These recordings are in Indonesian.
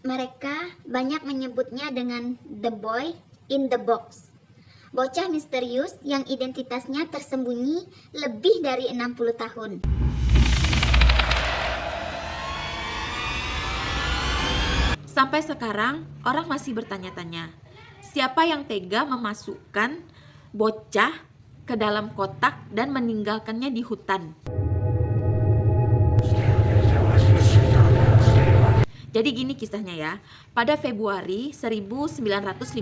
Mereka banyak menyebutnya dengan The Boy in the Box. Bocah misterius yang identitasnya tersembunyi lebih dari 60 tahun. Sampai sekarang, orang masih bertanya-tanya, siapa yang tega memasukkan bocah ke dalam kotak dan meninggalkannya di hutan? Jadi gini kisahnya ya, pada Februari 1957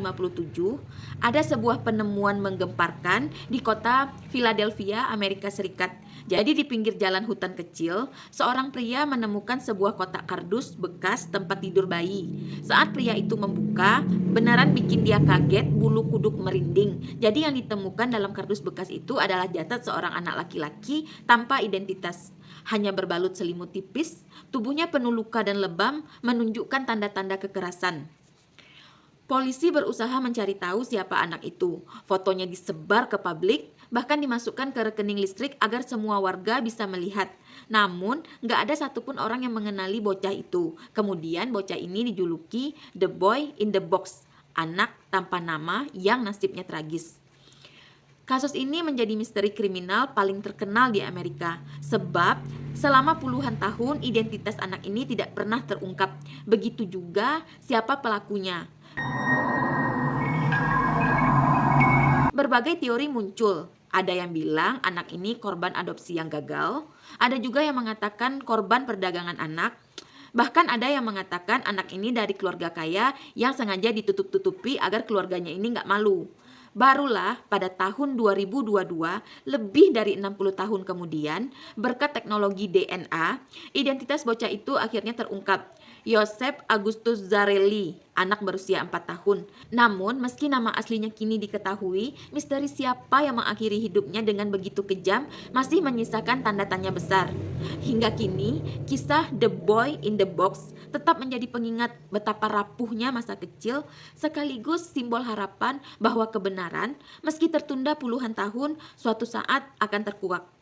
ada sebuah penemuan menggemparkan di kota Philadelphia, Amerika Serikat. Jadi di pinggir jalan hutan kecil, seorang pria menemukan sebuah kotak kardus bekas tempat tidur bayi. Saat pria itu membuka, benaran bikin dia kaget, bulu kuduk merinding. Jadi yang ditemukan dalam kardus bekas itu adalah jasad seorang anak laki-laki tanpa identitas. Hanya berbalut selimut tipis, tubuhnya penuh luka dan lebam, menunjukkan tanda-tanda kekerasan. Polisi berusaha mencari tahu siapa anak itu. Fotonya disebar ke publik, bahkan dimasukkan ke rekening listrik agar semua warga bisa melihat. Namun, nggak ada satupun orang yang mengenali bocah itu. Kemudian, bocah ini dijuluki The Boy in the Box, anak tanpa nama yang nasibnya tragis. Kasus ini menjadi misteri kriminal paling terkenal di Amerika, sebab selama puluhan tahun identitas anak ini tidak pernah terungkap. Begitu juga siapa pelakunya. Berbagai teori muncul. Ada yang bilang anak ini korban adopsi yang gagal, ada juga yang mengatakan korban perdagangan anak, bahkan ada yang mengatakan anak ini dari keluarga kaya yang sengaja ditutup-tutupi agar keluarganya ini nggak malu. Barulah pada tahun 2022, lebih dari 60 tahun kemudian, berkat teknologi DNA, identitas bocah itu akhirnya terungkap. Joseph Augustus Zarelli, anak berusia 4 tahun. Namun, meski nama aslinya kini diketahui, misteri siapa yang mengakhiri hidupnya dengan begitu kejam masih menyisakan tanda tanya besar. Hingga kini, kisah The Boy in the Box tetap menjadi pengingat betapa rapuhnya masa kecil, sekaligus simbol harapan bahwa kebenaran, meski tertunda puluhan tahun, suatu saat akan terkuak.